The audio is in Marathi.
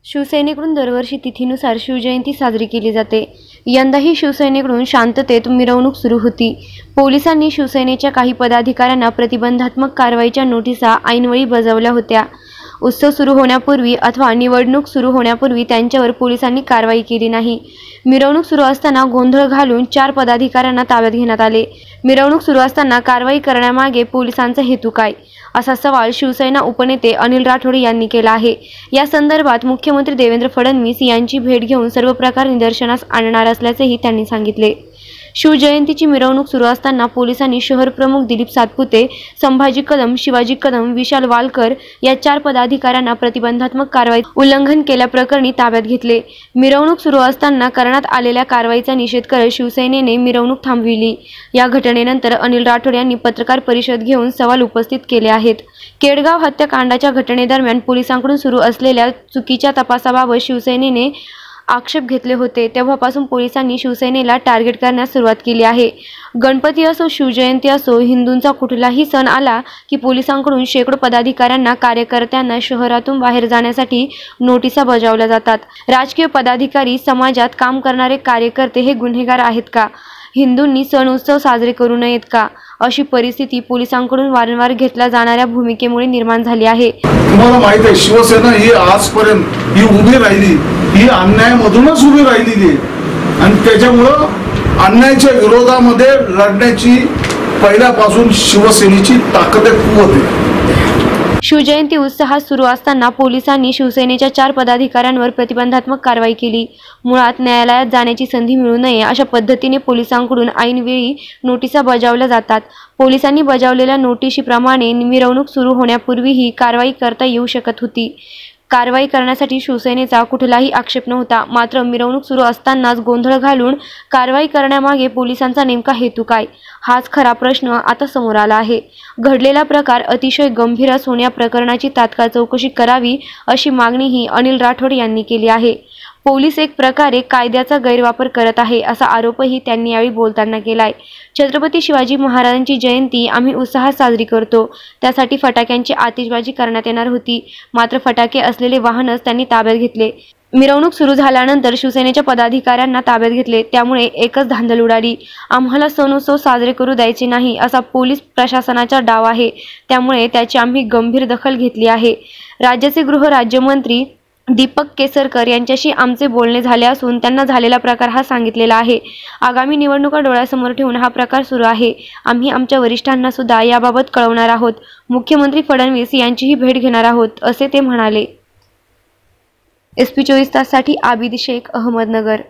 शिवसेनेकडून दरवर्षी तिथीनुसार शिवजयंती साजरी केली जाते। यंदाही शिवसेनेकडून शांततेत मिरवणूक सुरू होती। पोलिसांनी शिवसेनेच्या काही पदाधिकाऱ्यांना प्रतिबंधात्मक कारवाईच्या नोटिसा ऐनवेळी बजावल्या होत्या। उत्सव सुरू होण्यापूर्वी अथवा निवडणूक सुरू होण्यापूर्वी त्यांच्यावर पोलिसांनी कारवाई केली नाही। मिरवणूक सुरू असताना गोंधळ घालून 4 पदाधिकाऱ्यांना ताब्यात घेण्यात आले। मिरवणूक सुरू असताना कारवाई करण्यामागे पोलिसांचा हेतू काय, असा सवाल शिवसेना उपनेते अनिल राठोड यांनी केला आहे। या संदर्भात मुख्यमंत्री देवेंद्र फडणवीस यांची भेट घेऊन सर्व प्रकार निदर्शनास आणणार असल्याचेही त्यांनी सांगितले। शिवजयंतीची मिरवणूक सुरू असताना पोलिसांनी शहर प्रमुख दिलीप सातपुते, संभाजी कदम, शिवाजी कदम, विशाल वालकर या 4 पदाधिकाऱ्यांना प्रतिबंधात्मक कारवाई उल्लंघन केल्याप्रकरणी ताब्यात घेतले। मिरवणूक सुरू असताना करण्यात आलेल्या कारवाईचा निषेध करत शिवसेनेने मिरवणूक थांबविली। या घटनेनंतर अनिल राठोड यांनी पत्रकार परिषद घेऊन सवाल उपस्थित केले आहेत। केडगाव हत्याकांडाच्या घटनेदरम्यान पोलिसांकडून सुरू असलेल्या चुकीच्या तपासाबाबत शिवसेनेने आक्षेप घेतले होते। तेव्हापासून पोलिसांनी शिवसेनेला टार्गेट करण्यास सुरुवात केली आहे। गणपती असो, शिवजयंती असो, हिंदूंचा कुठलाही सण आला की पोलिसांकडून शेकडो पदाधिकाऱ्यांना, कार्यकर्त्यांना शहरातून बाहेर जाण्यासाठी नोटिसा बजावल्या जातात। राजकीय पदाधिकारी, समाजात काम करणारे कार्यकर्ते हे गुन्हेगार आहेत का? हिंदूंनी सण उत्सव साजरे करू नयेत का? अशी परिस्थिती पोलिसांकडून वारंवार घेतल्या जाणाऱ्या भूमिकेमुळे निर्माण झाली आहे। तुम्हाला माहिती आहे, शिवसेना ही आजपर्यंत ही उभी राहिली, ही अन्यायामधूनच उभी राहिलेली आहे आणि त्याच्यामुळं अन्यायाच्या विरोधामध्ये लढण्याची पहिल्यापासून शिवसेनेची ताकद आहे, कुवत आहे। शिवजयंती उत्साहात सुरू असताना पोलिसांनी शिवसेनेच्या 4 पदाधिकाऱ्यांवर प्रतिबंधात्मक कारवाई केली। मुळात न्यायालयात जाण्याची संधी मिळू नये अशा पद्धतीने पोलिसांकडून ऐनवेळी नोटिसा बजावल्या जातात। पोलिसांनी बजावलेल्या नोटिशीप्रमाणे मिरवणूक सुरू होण्यापूर्वीही कारवाई करता येऊ शकत होती। कारवाई करण्यासाठी शिवसेनेचा कुठलाही आक्षेप नव्हता। मात्र मिरवणूक सुरू असतानाच गोंधळ घालून कारवाई करण्यामागे पोलिसांचा नेमका हेतू काय, हाच खरा प्रश्न आता समोर आला आहे। घडलेला प्रकार अतिशय गंभीर असून या प्रकरणाची तात्काळ चौकशी करावी अशी मागणीही अनिल राठोड यांनी केली आहे। पोलीस एक प्रकारे कायद्याचा गैरवापर करत आहे असा आरोपही त्यांनी यावेळी बोलताना केलाय। छत्रपती शिवाजी महाराजांची जयंती आम्ही उत्साहात साजरी करतो, त्यासाठी फटाक्यांची आतिषबाजी करण्यात येणार होती। मात्र फटाके असलेले वाहनच त्यांनी ताब्यात घेतले। मिरवणूक सुरू झाल्यानंतर शिवसेनेच्या पदाधिकाऱ्यांना ताब्यात घेतले, त्यामुळे एकच धांदल उडाली। आम्हाला सण उत्सव साजरे करू द्यायचे नाही असा पोलीस प्रशासनाचा डाव आहे, त्यामुळे त्याची आम्ही गंभीर दखल घेतली आहे। राज्याचे गृहराज्यमंत्री दीपक केसरकर यांच्याशी आमचे बोलणे झाले असून त्यांना झालेला प्रकार हा सांगितलेला आहे। आगामी निवडणुका डोळ्यासमोर ठेवून हा प्रकार सुरू आहे। आम्ही आमच्या वरिष्ठांना सुद्धा याबाबत कळवणार आहोत। मुख्यमंत्री फडणवीस यांचीही भेट घेणार आहोत, असे ते म्हणाले। SP 24 ताससाठी आबिद शेख, अहमदनगर।